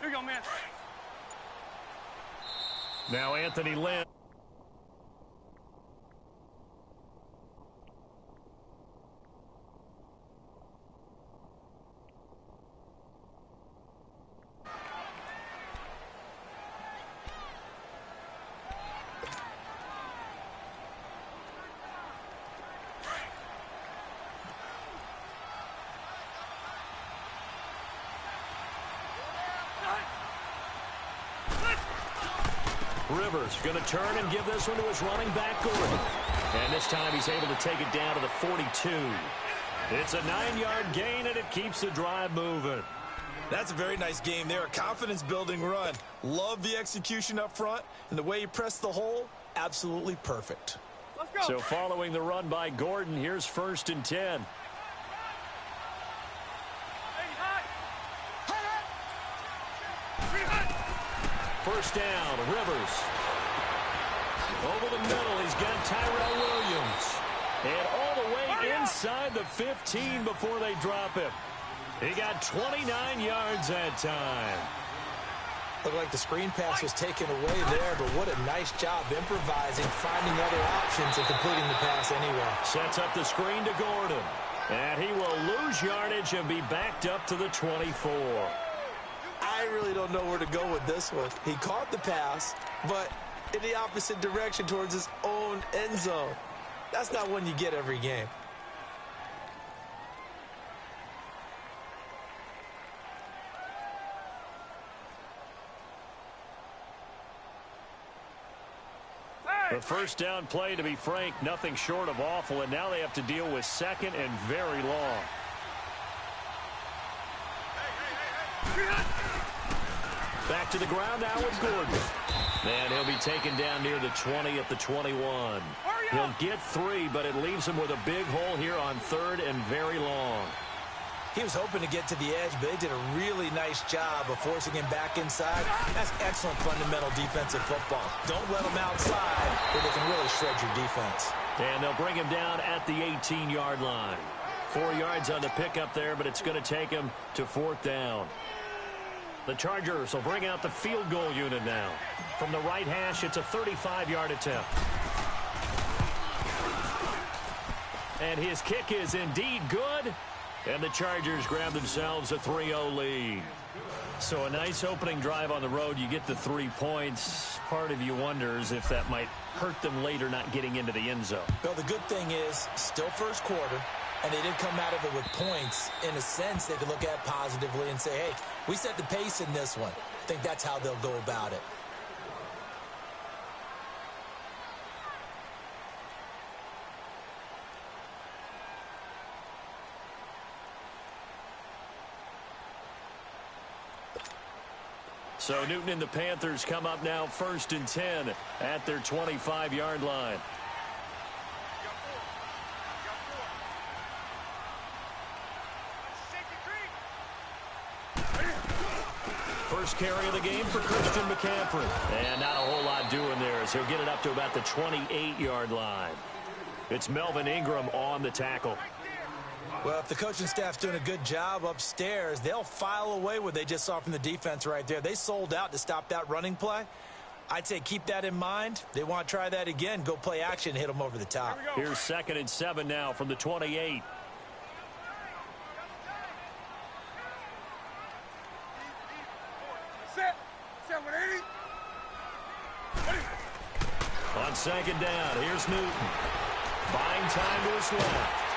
Here you go, man. Now Anthony Lynn. Rivers going to turn and give this one to his running back, Gordon. And this time he's able to take it down to the 42. It's a 9-yard gain, and it keeps the drive moving. That's a very nice game there. A confidence-building run. Love the execution up front, and the way he pressed the hole, absolutely perfect. Let's go. So following the run by Gordon, here's 1st and 10. First down, Rivers. Over the middle, he's got Tyrell Williams. And all the way inside the 15 before they drop him. He got 29 yards that time. Looked like the screen pass was taken away there, but what a nice job improvising, finding other options, and completing the pass anyway. Sets up the screen to Gordon. And he will lose yardage and be backed up to the 24. I really don't know where to go with this one. He caught the pass, but in the opposite direction towards his own end zone. That's not one you get every game. The first down play, to be frank, nothing short of awful, and now they have to deal with 2nd and very long. Back to the ground now with Gordon. And he'll be taken down near the 20 at the 21. He'll get 3, but it leaves him with a big hole here on 3rd and very long. He was hoping to get to the edge, but they did a really nice job of forcing him back inside. That's excellent fundamental defensive football. Don't let him outside where they can really shred your defense. And they'll bring him down at the 18-yard line. 4 yards on the pickup there, but it's going to take him to 4th down. The Chargers will bring out the field goal unit now. From the right hash, it's a 35-yard attempt. And his kick is indeed good. And the Chargers grab themselves a 3-0 lead. So a nice opening drive on the road. You get the 3 points. Part of you wonders if that might hurt them later not getting into the end zone. Well, the good thing is, still first quarter, and they did come out of it with points. In a sense, they could look at positively and say, hey, we set the pace in this one. I think that's how they'll go about it. So Newton and the Panthers come up now 1st and 10 at their 25-yard line. First carry of the game for Christian McCaffrey. And not a whole lot doing there as he'll get it up to about the 28-yard line. It's Melvin Ingram on the tackle. Well, if the coaching staff's doing a good job upstairs, they'll file away what they just saw from the defense right there. They sold out to stop that running play. I'd say keep that in mind. They want to try that again. Go play action, hit them over the top. Here's 2nd and 7 now from the 28. On 2nd down, here's Newton. Buying time to his left.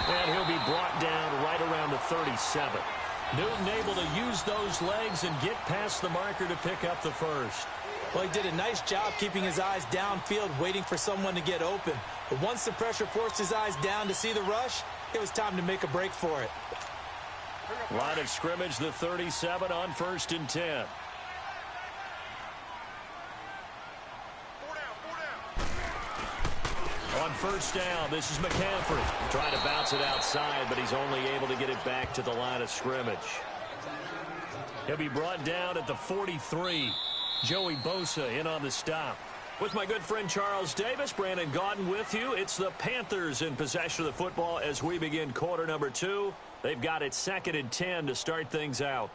And he'll be brought down right around the 37. Newton able to use those legs and get past the marker to pick up the first. Well, he did a nice job keeping his eyes downfield, waiting for someone to get open. But once the pressure forced his eyes down to see the rush, it was time to make a break for it. Line of scrimmage, the 37 on 1st and 10. On 1st down, this is McCaffrey. Trying to bounce it outside, but he's only able to get it back to the line of scrimmage. He'll be brought down at the 43. Joey Bosa in on the stop. With my good friend Charles Davis, Brandon Gaudin with you. It's the Panthers in possession of the football as we begin quarter number 2. They've got it 2nd and 10 to start things out.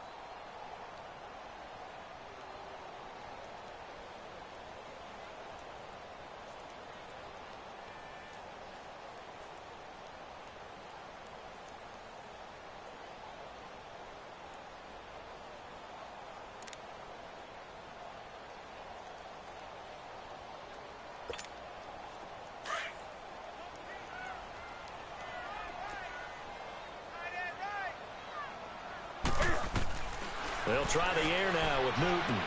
They'll try the air now with Newton.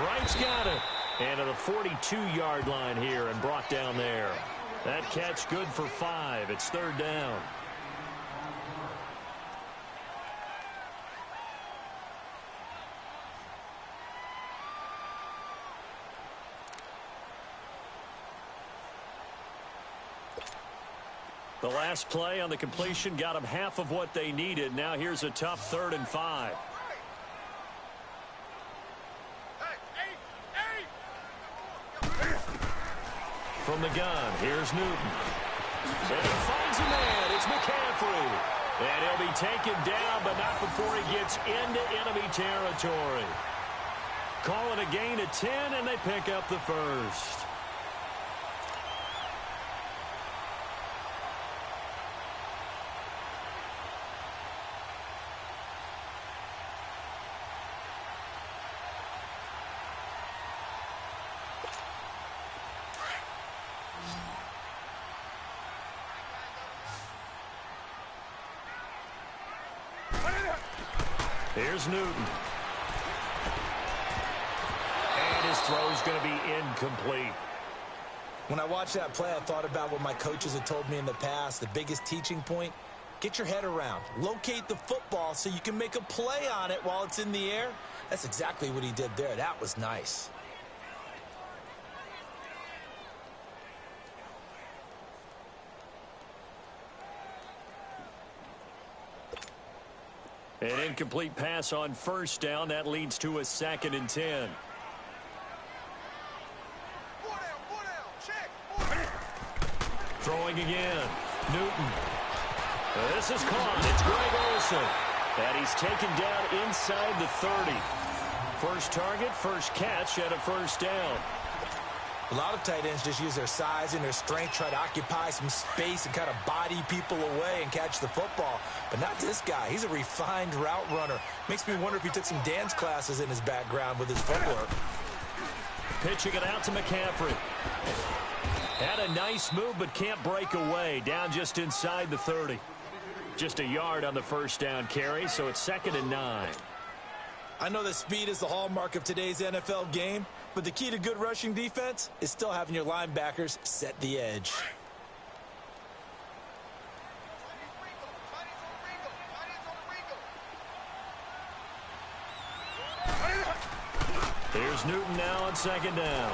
Wright's got it. And to the 42-yard line here and brought down there. That catch good for 5. It's third down. The last play on the completion got them half of what they needed. Now here's a tough 3rd and 5. From the gun, here's Newton. And he finds a man. It's McCaffrey. And he'll be taken down, but not before he gets into enemy territory. Calling a gain of 10, and they pick up the first. Here's Newton. And his throw's going to be incomplete. When I watched that play, I thought about what my coaches had told me in the past. The biggest teaching point, get your head around. Locate the football so you can make a play on it while it's in the air. That's exactly what he did there. That was nice. An incomplete pass on first down. That leads to a 2nd and 10. Throwing again. Newton. This is caught. It's Greg Olsen. And he's taken down inside the 30. First target, first catch, and a first down. A lot of tight ends just use their size and their strength, try to occupy some space and kind of body people away and catch the football. But not this guy. He's a refined route runner. Makes me wonder if he took some dance classes in his background with his footwork. Pitching it out to McCaffrey. Had a nice move, but can't break away. Down just inside the 30. Just a yard on the first down carry, so it's 2nd and 9. I know that speed is the hallmark of today's NFL game, but the key to good rushing defense is still having your linebackers set the edge. Here's Newton now on 2nd down.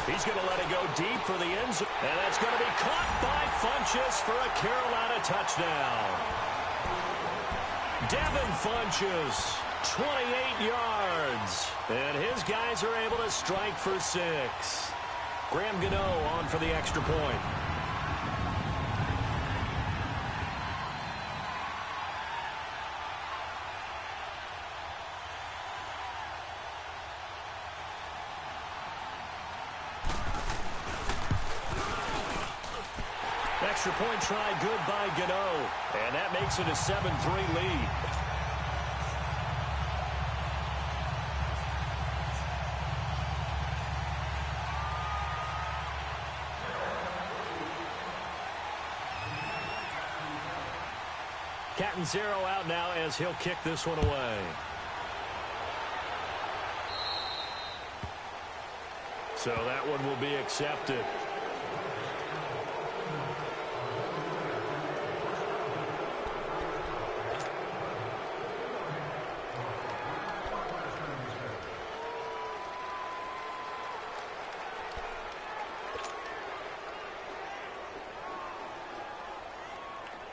He's going to let it go deep for the end zone. And that's going to be caught by Funchess for a Carolina touchdown. Devin Funchess, 28 yards. And his guys are able to strike for 6. Graham Gano on for the extra point. Extra point try good by Gano. And that makes it a 7-3 lead. Catanzaro out now as he'll kick this one away. So that one will be accepted.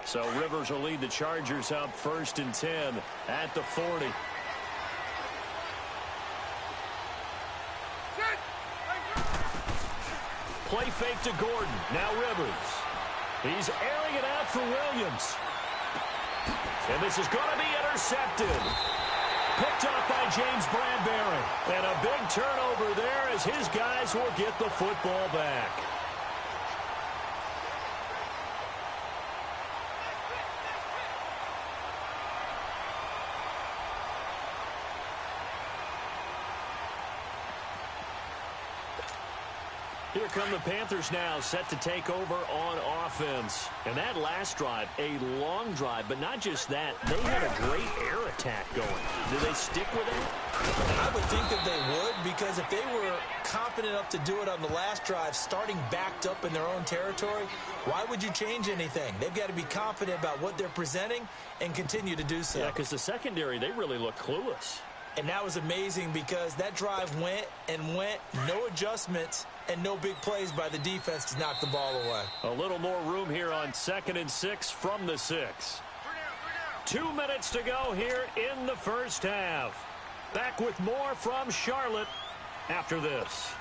So Rivers will lead the Chargers out 1st and 10 at the 40. Play fake to Gordon. Now Rivers. He's airing it out for Williams. And this is going to be intercepted. Picked up by James Bradbury. And a big turnover there as his guys will get the football back. Here come the Panthers now, set to take over on offense. And that last drive, a long drive, but not just that. They had a great air attack going. Do they stick with it? I would think that they would, because if they were confident enough to do it on the last drive, starting backed up in their own territory, why would you change anything? They've got to be confident about what they're presenting and continue to do so. Yeah, because the secondary, they really look clueless. And that was amazing because that drive went and went, no adjustments, and no big plays by the defense to knock the ball away. A little more room here on 2nd and 6 from the 6. 2 minutes to go here in the first half. Back with more from Charlotte after this.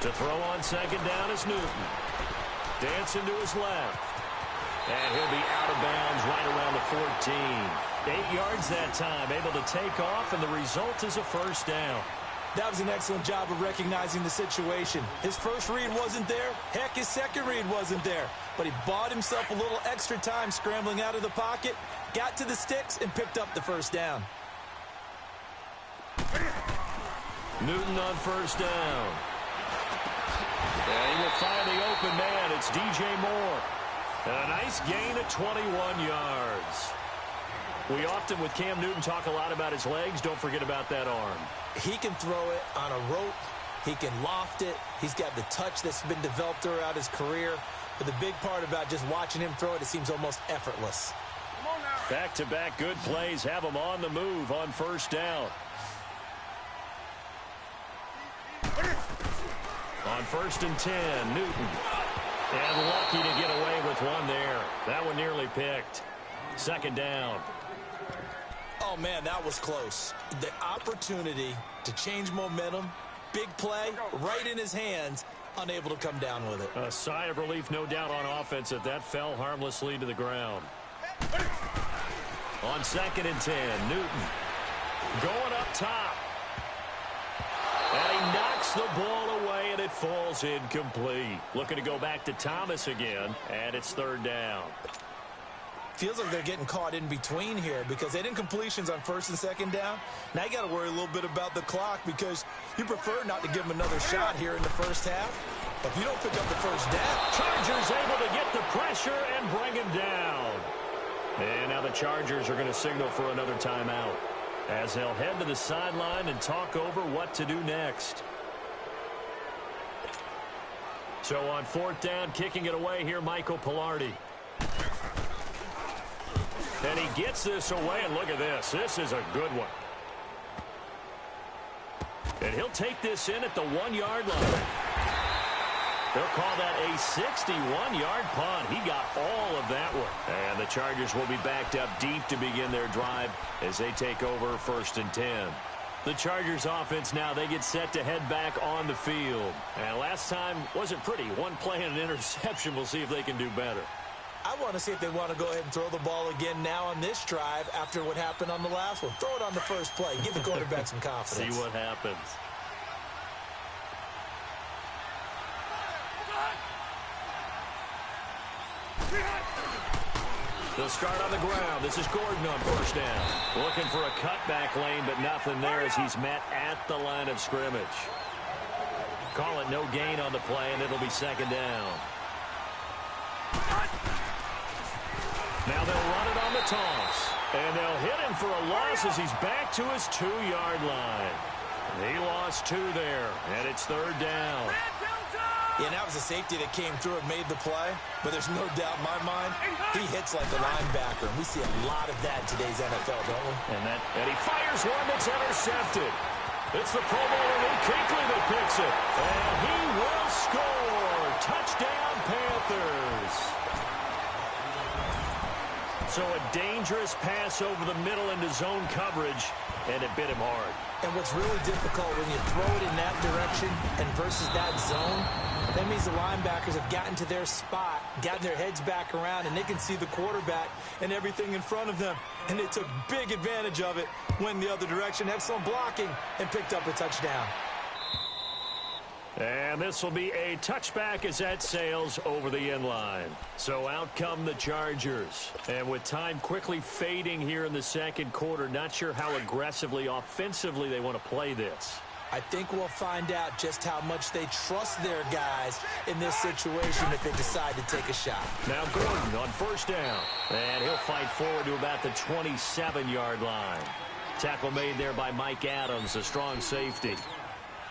To throw on 2nd down is Newton. Dancing to his left. And he'll be out of bounds right around the 14. 8 yards that time, able to take off, and the result is a first down. That was an excellent job of recognizing the situation. His first read wasn't there. Heck, his second read wasn't there. But he bought himself a little extra time scrambling out of the pocket, got to the sticks, and picked up the first down. Newton on first down. And he will find the open man. It's DJ Moore. And a nice gain of 21 yards. We often, with Cam Newton, talk a lot about his legs. Don't forget about that arm. He can throw it on a rope. He can loft it. He's got the touch that's been developed throughout his career. But the big part about just watching him throw it, it seems almost effortless. Back-to-back good plays have him on the move on first down. On 1st and 10, Newton. And lucky to get away with one there. That one nearly picked. 2nd down. Oh, man, that was close. The opportunity to change momentum, big play, right in his hands, unable to come down with it. A sigh of relief, no doubt, on offense that fell harmlessly to the ground. On 2nd and 10, Newton going up top. And he knocks the ball away, and it falls incomplete. Looking to go back to Thomas again, and it's 3rd down. Feels like they're getting caught in between here because they didn't completions on 1st and 2nd down. Now you got to worry a little bit about the clock because you prefer not to give them another shot here in the first half. But if you don't pick up the first down, Chargers able to get the pressure and bring him down. And now the Chargers are going to signal for another timeout as they'll head to the sideline and talk over what to do next. So on 4th down, kicking it away here, Michael Pilardi. And he gets this away, and look at this. This is a good one. And he'll take this in at the 1-yard line. They'll call that a 61-yard punt. He got all of that one. And the Chargers will be backed up deep to begin their drive as they take over 1st and 10. The Chargers offense now, they get set to head back on the field. And last time wasn't pretty. One play and an interception. We'll see if they can do better. I want to see if they want to go ahead and throw the ball again now on this drive after what happened on the last one. Throw it on the first play. Give the quarterback some confidence. See what happens. They'll start on the ground. This is Gordon on first down. Looking for a cutback lane, but nothing there as he's met at the line of scrimmage. Call it no gain on the play, and it'll be 2nd down. Now they'll run it on the toss. And they'll hit him for a loss as he's back to his 2-yard line. He lost 2 there, and it's 3rd down. Yeah, that was a safety that came through and made the play. But there's no doubt in my mind, he hits like a linebacker. And we see a lot of that in today's NFL, don't we? And he fires one that's intercepted. It's the Pro Bowler Luke Kuechly that picks it. And he will score. Touchdown, Panthers. So a dangerous pass over the middle into zone coverage, and it bit him hard. And what's really difficult when you throw it in that direction and versus that zone, that means the linebackers have gotten to their spot, gotten their heads back around, and they can see the quarterback and everything in front of them. And they took big advantage of it, went the other direction, excellent blocking, and picked up a touchdown. And And this will be a touchback as that sails over the end line. So out come the Chargers. And with time quickly fading here in the second quarter, not sure how aggressively, offensively they want to play this. I think we'll find out just how much they trust their guys in this situation if they decide to take a shot. Now Gordon on first down. And he'll fight forward to about the 27-yard line. Tackle made there by Mike Adams, a strong safety.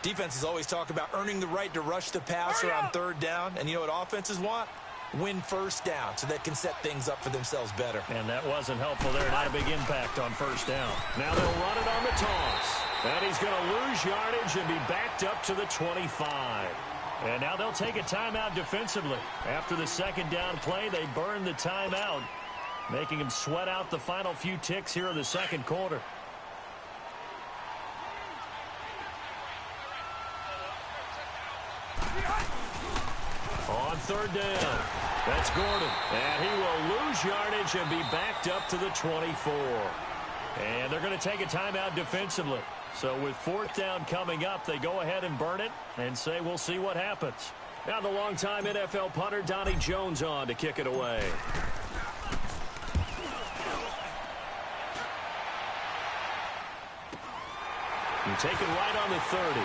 Defenses always talk about earning the right to rush the passer on third down. And you know what offenses want? Win first down so they can set things up for themselves better. And that wasn't helpful there. Not a big impact on first down. Now they'll run it on the toss. And he's going to lose yardage and be backed up to the 25. And now they'll take a timeout defensively. After the second down play, they burn the timeout, making him sweat out the final few ticks here in the second quarter. On third down, that's Gordon. And he will lose yardage and be backed up to the 24. And they're going to take a timeout defensively. So with fourth down coming up, they go ahead and burn it and say we'll see what happens. Now the longtime NFL punter Donnie Jones on to kick it away. And take it right on the 30.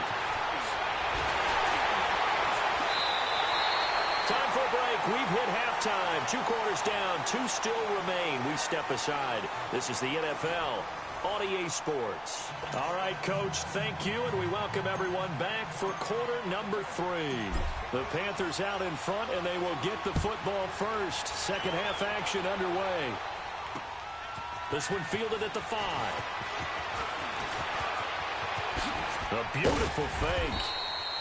Time for a break. We've hit halftime. 2 quarters down. 2 still remain. We step aside. This is the NFL on EA Sports. All right, Coach, thank you, and we welcome everyone back for quarter number 3. The Panthers out in front, and they will get the football first. Second half action underway. This one fielded at the 5. A beautiful fake.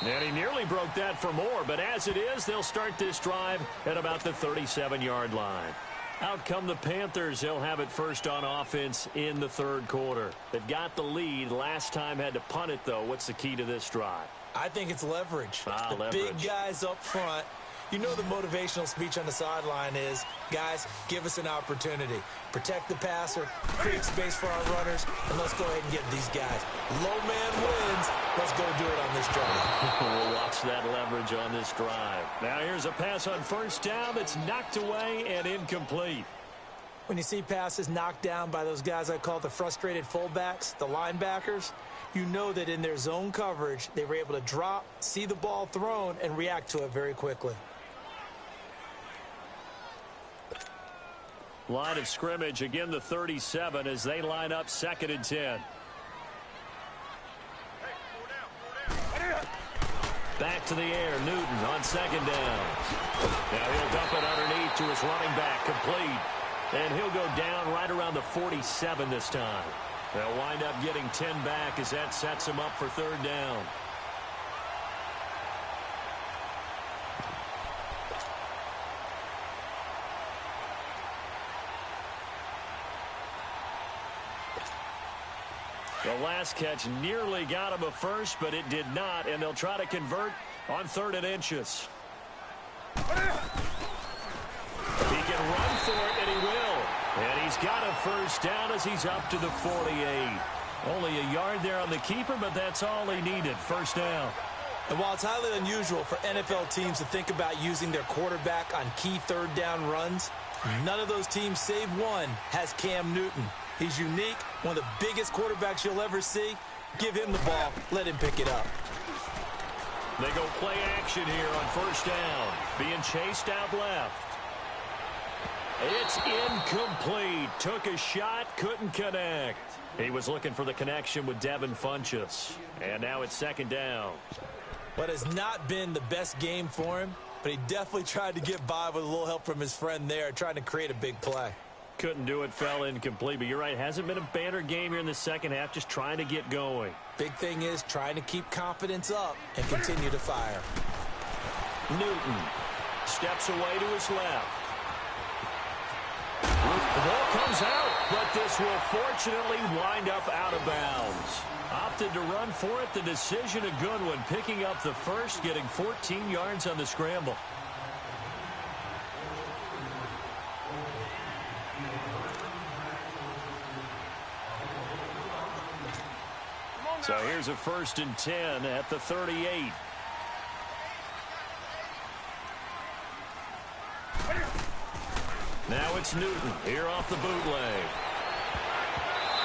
And he nearly broke that for more, but as it is, they'll start this drive at about the 37-yard line. Out come the Panthers. They'll have it first on offense in the third quarter. They've got the lead. Last time had to punt it, though. What's the key to this drive? I think it's leverage. Leverage. Big guys up front. You know the motivational speech on the sideline is, guys, give us an opportunity. Protect the passer, create space for our runners, and let's go ahead and get these guys. Low man wins. Let's go do it on this drive. We'll watch that leverage on this drive. Now here's a pass on first down that's knocked away and incomplete. When you see passes knocked down by those guys I call the frustrated fullbacks, the linebackers, you know that in their zone coverage, they were able to drop, see the ball thrown, and react to it very quickly. Line of scrimmage, again the 37 as they line up 2nd and 10. Back to the air, Newton on 2nd down. Now he'll dump it underneath to his running back, complete. And he'll go down right around the 47 this time. They'll wind up getting 10 back as that sets him up for 3rd down. The last catch nearly got him a first, but it did not, and they'll try to convert on 3rd and inches. He can run for it, and he will. And he's got a first down as he's up to the 48. Only a yard there on the keeper, but that's all he needed. First down. And while it's highly unusual for NFL teams to think about using their quarterback on key 3rd down runs, none of those teams, save one, has Cam Newton. He's unique, one of the biggest quarterbacks you'll ever see. Give him the ball. Let him pick it up. They go play action here on first down. Being chased out left. It's incomplete. Took a shot, couldn't connect. He was looking for the connection with Devin Funchess. And now it's 2nd down. What has not been the best game for him, but he definitely tried to get by with a little help from his friend there, trying to create a big play. Couldn't do it, fell incomplete. But you're right, hasn't been a banner game here in the second half, just trying to get going. Big thing is trying to keep confidence up and continue to fire. Newton steps away to his left. The ball comes out, but this will fortunately wind up out of bounds. Opted to run for it. The decision a good one. Picking up the first, getting 14 yards on the scramble. So here's a 1st and 10 at the 38. Now it's Newton here off the bootleg.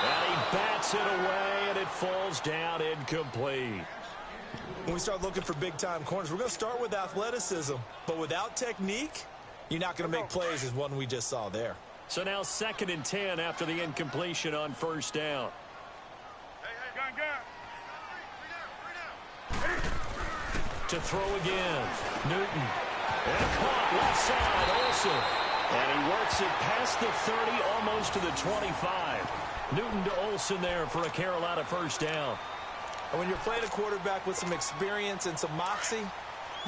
And he bats it away, and it falls down incomplete. When we start looking for big-time corners, we're going to start with athleticism. But without technique, you're not going to make plays as one we just saw there. So now 2nd and 10 after the incompletion on 1st down. To throw again. Newton. And caught left side, Olsen. And he works it past the 30, almost to the 25. Newton to Olsen there for a Carolina 1st down. And when you're playing a quarterback with some experience and some moxie,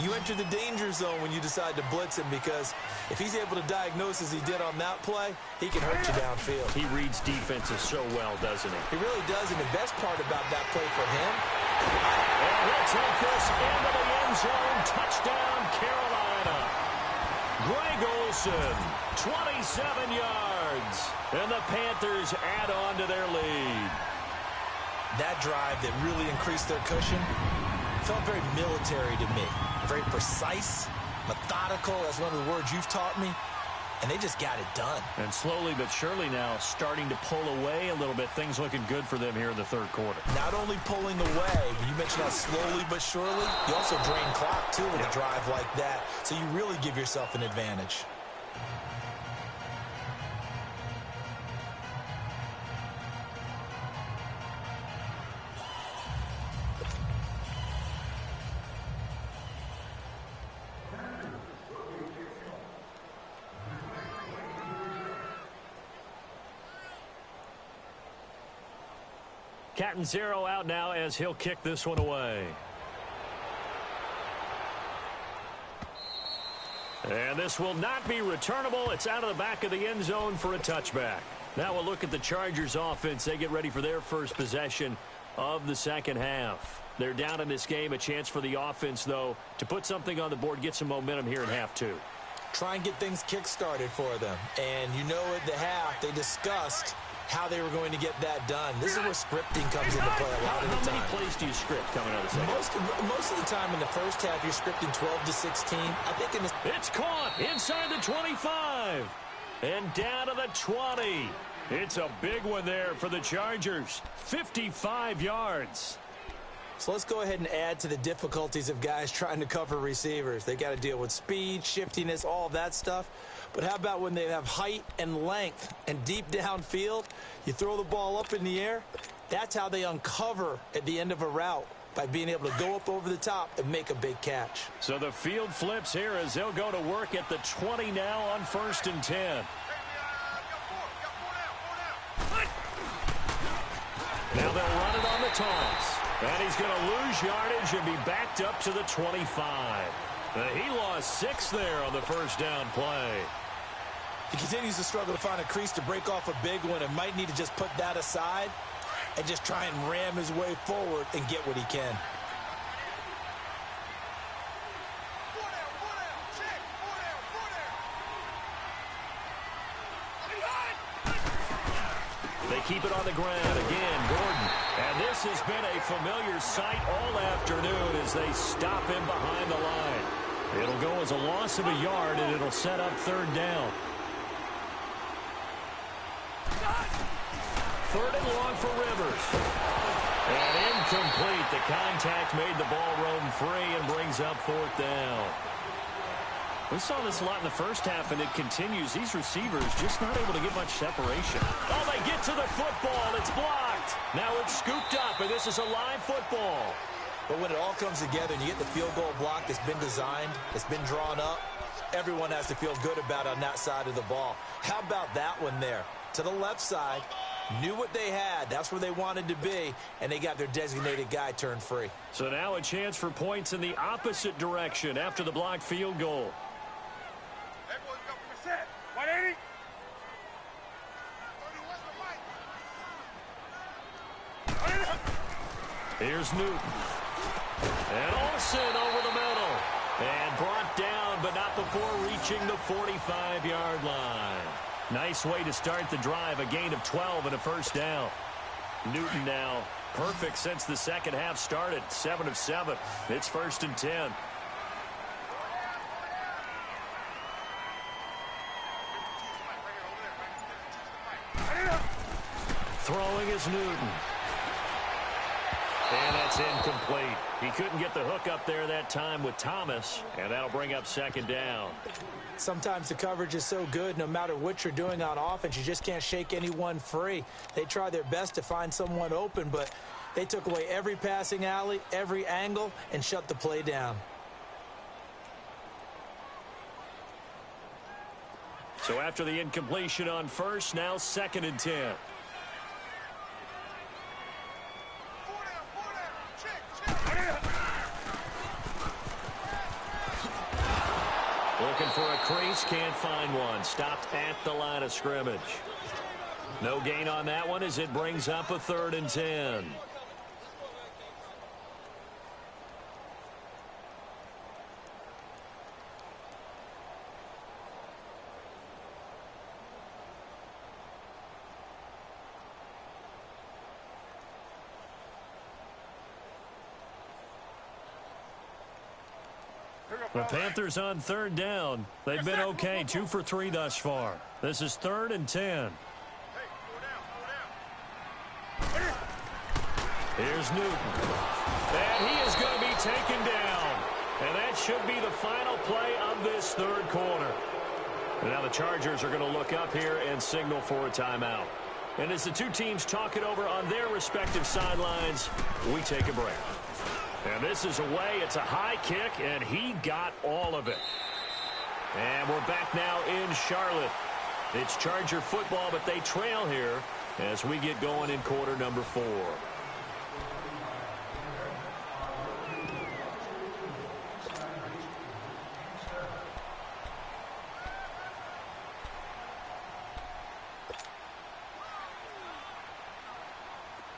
you enter the danger zone when you decide to blitz him, because if he's able to diagnose as he did on that play, he can hurt you downfield. He reads defenses so well, doesn't he? He really does, and the best part about that play for him. And he'll take this into the end zone. Touchdown, Carolina. Greg Olsen, 27 yards. And the Panthers add on to their lead. That drive that really increased their cushion felt very military to me. Very precise, methodical. That's one of the words you've taught me. And they just got it done. And slowly but surely now starting to pull away a little bit. Things looking good for them here in the 3rd quarter. Not only pulling away, but you mentioned how slowly but surely, you also drain clock, too, with a drive like that. So you really give yourself an advantage. Catanzaro out now as he'll kick this one away. And this will not be returnable. It's out of the back of the end zone for a touchback. Now we'll look at the Chargers offense. They get ready for their first possession of the 2nd half. They're down in this game. A chance for the offense, though, to put something on the board, get some momentum here in half 2. Try and get things kick-started for them. And you know at the half they discussed how they were going to get that done. This is where scripting comes into play a lot of the time. How many plays do you script coming out of the second? Most of the time in the first half, you're scripting 12 to 16. I think in the... It's caught inside the 25. And down to the 20. It's a big one there for the Chargers. 55 yards. So let's go ahead and add to the difficulties of guys trying to cover receivers. They got to deal with speed, shiftiness, all of that stuff. But how about when they have height and length and deep downfield? You throw the ball up in the air. That's how they uncover at the end of a route, by being able to go up over the top and make a big catch. So the field flips here as they'll go to work at the 20 now on 1st and 10. Now they'll run it on the toss. And he's going to lose yardage and be backed up to the 25. He lost 6 there on the 1st down play. He continues to struggle to find a crease to break off a big one, and might need to just put that aside and just try and ram his way forward and get what he can. They keep it on the ground again, Gordon. And this has been a familiar sight all afternoon as they stop him behind the line. It'll go as a loss of a yard, and it'll set up 3rd down. 3rd and long for Rivers. And incomplete. The contact made the ball roam free and brings up 4th down. We saw this a lot in the first half, and it continues. These receivers just not able to get much separation. Oh, they get to the football. It's blocked. Now it's scooped up, and this is a live football. But when it all comes together and you get the field goal block that's been designed, that's been drawn up, everyone has to feel good about it on that side of the ball. How about that one there? To the left side, knew what they had. That's where they wanted to be, and they got their designated guy turned free. So now a chance for points in the opposite direction after the blocked field goal. Here's Newton. And Olsen over the middle. And brought down, but not before reaching the 45-yard line. Nice way to start the drive. A gain of 12 and a 1st down. Newton now perfect since the second half started. 7 of 7. It's 1st and 10. Throwing is Newton. And that's incomplete. He couldn't get the hook up there that time with Thomas, and that'll bring up second down. Sometimes the coverage is so good, no matter what you're doing on offense, you just can't shake anyone free. They try their best to find someone open, but they took away every passing alley, every angle, and shut the play down. So after the incompletion on first, now 2nd and 10. Looking for a crease, can't find one. Stopped at the line of scrimmage. No gain on that one as it brings up a 3rd and 10. The Panthers on 3rd down. They've been okay, 2 for 3 thus far. This is 3rd and 10. Here's Newton. And he is going to be taken down. And that should be the final play of this 3rd quarter. And now the Chargers are going to look up here and signal for a timeout. And as the two teams talk it over on their respective sidelines, we take a break. And this is away. It's a high kick, and he got all of it. And we're back now in Charlotte. It's Charger football, but they trail here as we get going in quarter number 4.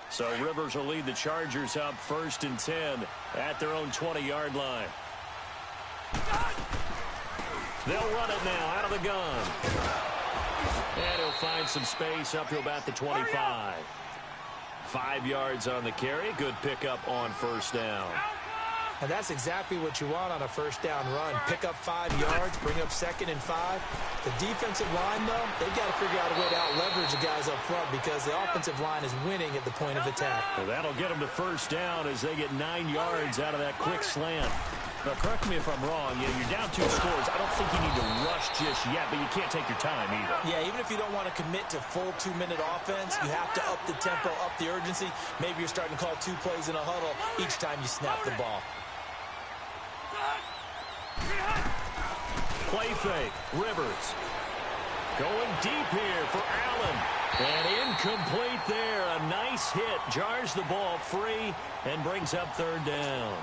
So Rivers will lead the Chargers up 1st and 10 at their own 20-yard line. They'll run it now out of the gun. And he'll find some space up to about the 25. 5 yards on the carry. Good pickup on 1st down. And that's exactly what you want on a 1st down run. Pick up 5 yards, bring up 2nd and 5. The defensive line, though, they've got to figure out a way to out-leverage the guys up front because the offensive line is winning at the point of attack. Well, that'll get them to 1st down as they get 9 yards out of that quick slant. Now, correct me if I'm wrong. You know, you're down 2 scores. I don't think you need to rush just yet, but you can't take your time either. Yeah, even if you don't want to commit to full 2-minute offense, you have to up the tempo, up the urgency. Maybe you're starting to call 2 plays in a huddle each time you snap the ball. Play fake. Rivers. Going deep here for Allen. And incomplete there. A nice hit. Jars the ball free and brings up 3rd down.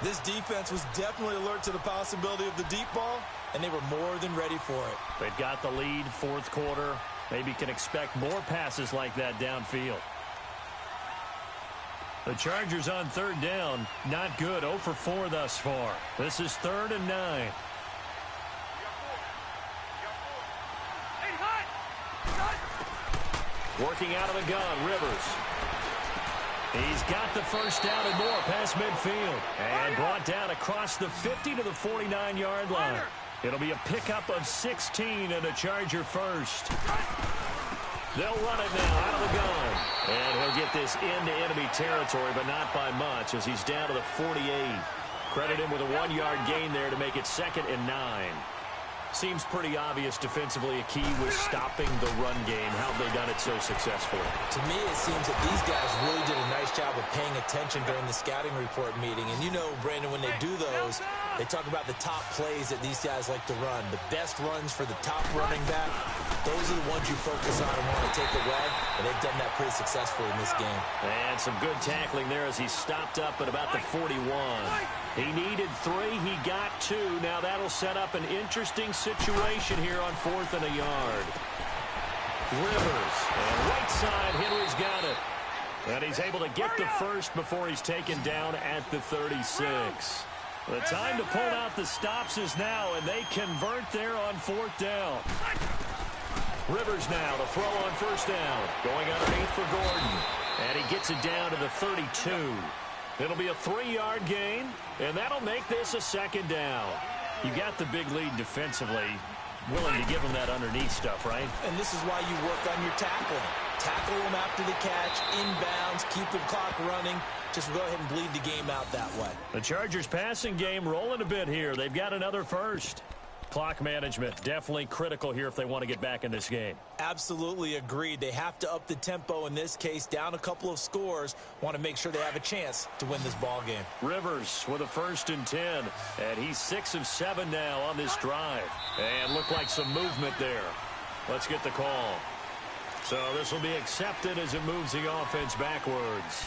This defense was definitely alert to the possibility of the deep ball, and they were more than ready for it. They've got the lead, 4th quarter. Maybe can expect more passes like that downfield. The Chargers on 3rd down. Not good. 0 for 4 thus far. This is 3rd and 9. Working out of the gun, Rivers. He's got the 1st down and more past midfield. And brought down across the 50 to the 49-yard line. It'll be a pickup of 16 and a Charger 1st. They'll run it now out of the gun. And he'll get this into enemy territory, but not by much as he's down to the 48. Credit him with a 1-yard gain there to make it 2nd and 9. Seems pretty obvious defensively a key was stopping the run game. How have they done it so successfully? To me, it seems that these guys really did a nice job of paying attention during the scouting report meeting. And you know, Brandon, when they do those, they talk about the top plays that these guys like to run. The best runs for the top running back, those are the ones you focus on and want to take away. And they've done that pretty successfully in this game. And some good tackling there as he stopped up at about the 41. He needed 3. He got 2. Now that'll set up an interesting situation here on 4th and a yard. Rivers. And right side, Henry's got it. And he's able to get the 1st before he's taken down at the 36. The time to pull out the stops is now, and they convert there on 4th down. Rivers now to throw on 1st down. Going underneath for Gordon. And he gets it down to the 32. It'll be a 3-yard gain, and that'll make this a 2nd down. You got the big lead defensively. Willing to give them that underneath stuff, right? And this is why you work on your tackling. Tackle them after the catch, inbounds, keep the clock running. Just go ahead and bleed the game out that way. The Chargers passing game rolling a bit here. They've got another first. Clock management definitely critical here if they want to get back in this game. Absolutely agreed. They have to up the tempo in this case, down a couple of scores. Want to make sure they have a chance to win this ball game. Rivers with a 1st and 10, and he's 6 of 7 now on this drive. And looked like some movement there. Let's get the call. So this will be accepted as it moves the offense backwards.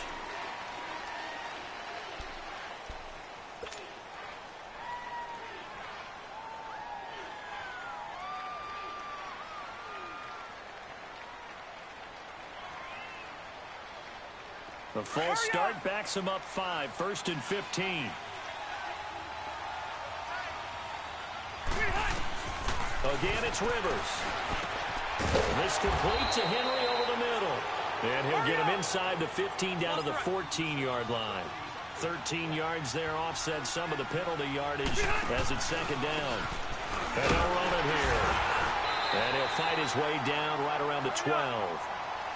The false start backs him up 5, 1st and 15. Again, it's Rivers. This complete to Henry over the middle. And he'll get him inside the 15 down to the 14-yard line. 13 yards there offset some of the penalty yardage as it's 2nd down. And he'll run it here. And he'll fight his way down right around the 12.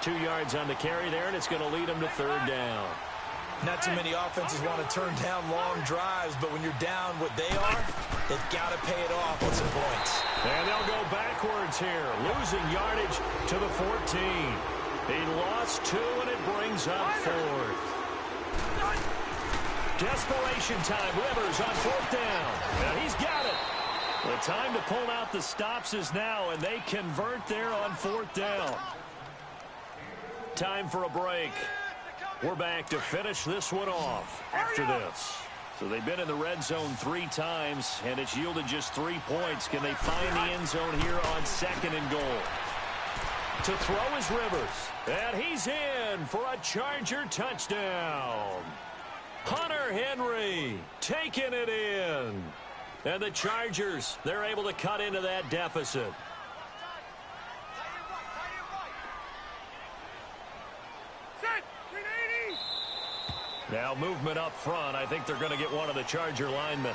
2 yards on the carry there, and it's going to lead him to 3rd down. Not too many offenses want to turn down long drives, but when you're down what they are, they've got to pay it off with some points. And they'll go backwards here, losing yardage to the 14. He lost 2, and it brings up 4th. Desperation time. Rivers on 4th down. And he's got it. The time to pull out the stops is now, and they convert there on 4th down. Time for a break. We're back to finish this one off after this. So they've been in the red zone 3 times, and it's yielded just 3 points. Can they find the end zone here on 2nd and goal? To throw is Rivers. And he's in for a Charger touchdown. Hunter Henry taking it in. And the Chargers, they're able to cut into that deficit. Now movement up front. I think they're going to get one of the Charger linemen.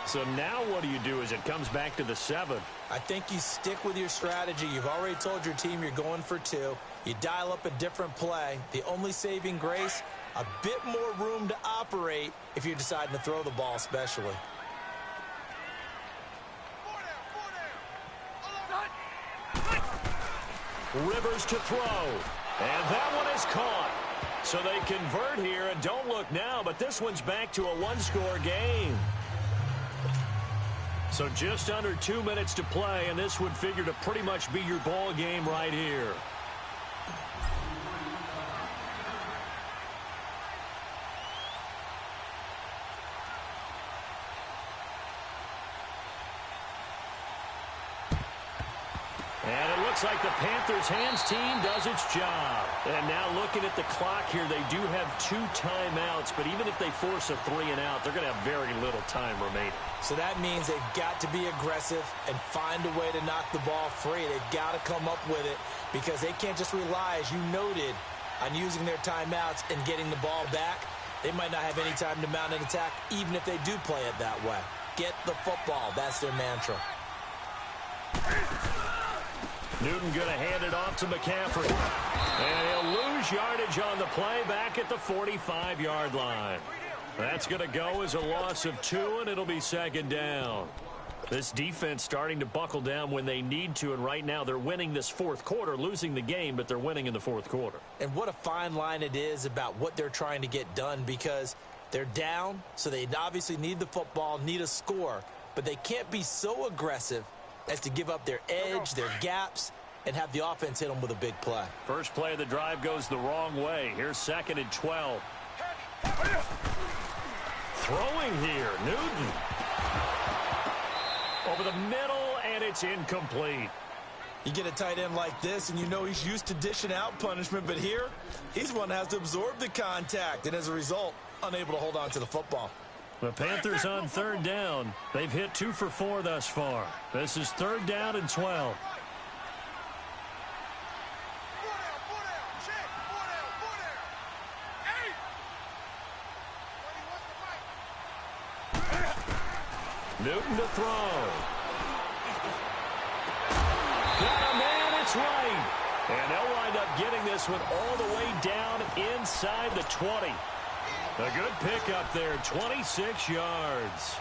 So now what do you do as it comes back to the 7? I think you stick with your strategy. You've already told your team you're going for 2. You dial up a different play. The only saving grace, a bit more room to operate if you're deciding to throw the ball especially. Rivers to throw. And that one is caught. So they convert here, and don't look now, but this one's back to a 1-score game. So just under 2 minutes to play, and this would figure to pretty much be your ball game right here. And it looks like the Panthers' hands team does its job. And now looking at the clock here, they do have 2 timeouts, but even if they force a 3 and out, they're going to have very little time remaining. So that means they've got to be aggressive and find a way to knock the ball free. They've got to come up with it because they can't just rely, as you noted, on using their timeouts and getting the ball back. They might not have any time to mount an attack, even if they do play it that way. Get the football. That's their mantra. Newton going to hand it off to McCaffrey. And he'll lose yardage on the play back at the 45-yard line. That's going to go as a loss of 2, and it'll be 2nd down. This defense starting to buckle down when they need to, and right now they're winning this 4th quarter, losing the game, but they're winning in the 4th quarter. And what a fine line it is about what they're trying to get done because they're down, so they obviously need the football, need a score, but they can't be so aggressive as to give up their edge, their gaps, and have the offense hit them with a big play. First play of the drive goes the wrong way. Here's 2nd and 12. Throwing here, Newton. Over the middle, and it's incomplete. You get a tight end like this, and you know he's used to dishing out punishment, but here, he's one that has to absorb the contact, and as a result, unable to hold on to the football. The Panthers on 3rd down. They've hit 2 for 4 thus far. This is 3rd down and 12. Newton to throw. Got a man, it's right. And they'll wind up getting this one all the way down inside the 20. A good pickup there, 26 yards.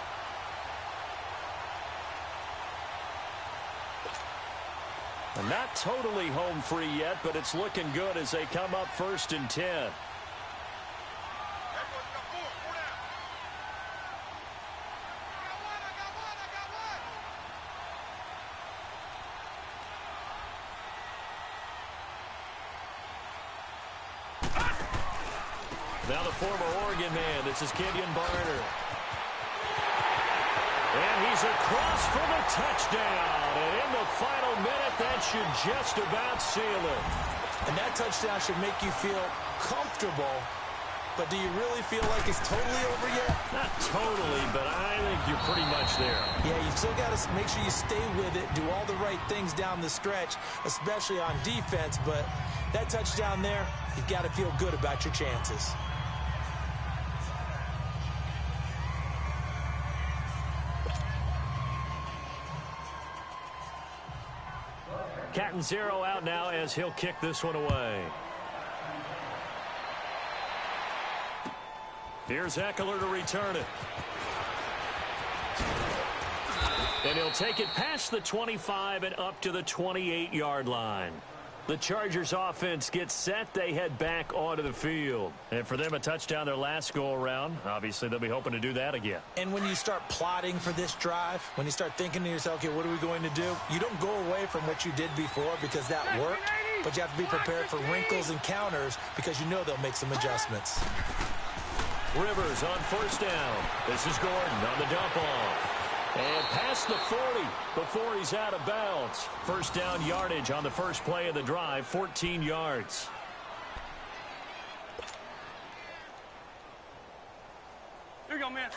And not totally home free yet, but it's looking good as they come up 1st and 10. Now the former Oregon man, this is Kenyon Barner. And he's across for the touchdown. And in the final minute, that should just about seal it. And that touchdown should make you feel comfortable. But do you really feel like it's totally over yet? Not totally, but I think you're pretty much there. Yeah, you've still got to make sure you stay with it, do all the right things down the stretch, especially on defense. But that touchdown there, you've got to feel good about your chances. Catanzaro out now as he'll kick this one away. Here's Eckler to return it. And he'll take it past the 25 and up to the 28-yard line. The Chargers offense gets set. They head back onto the field. And for them, a touchdown their last go-around. Obviously, they'll be hoping to do that again. And when you start plotting for this drive, when you start thinking to yourself, okay, what are we going to do? You don't go away from what you did before because that worked, but you have to be prepared for wrinkles and counters because you know they'll make some adjustments. Rivers on 1st down. This is Gordon on the dump off. And past the 40 before he's out of bounds. 1st down yardage on the first play of the drive, 14 yards. Here you go, man.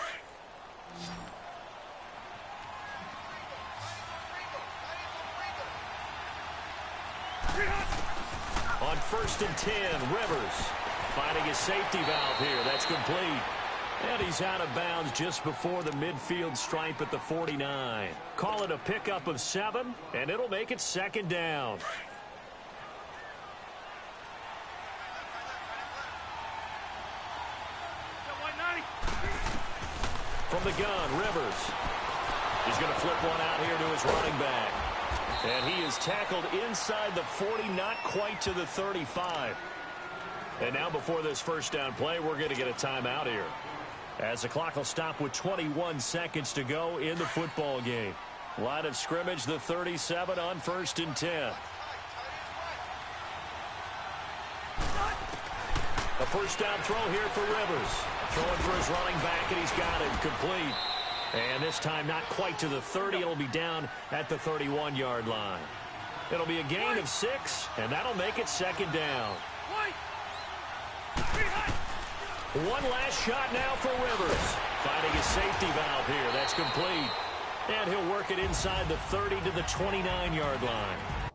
On 1st and 10, Rivers finding his safety valve here. That's complete. And he's out of bounds just before the midfield stripe at the 49. Call it a pickup of 7, and it'll make it 2nd down. From the gun, Rivers. He's going to flip one out here to his running back. And he is tackled inside the 40, not quite to the 35. And now before this 1st down play, we're going to get a timeout here, as the clock will stop with 21 seconds to go in the football game. Line of scrimmage, the 37 on 1st and 10. A 1st down throw here for Rivers. Throwing for his running back, and he's got it complete. And this time not quite to the 30. It'll be down at the 31-yard line. It'll be a gain of 6, and that'll make it 2nd down. One last shot now for Rivers. Finding his safety valve here. That's complete. And he'll work it inside the 30 to the 29-yard line.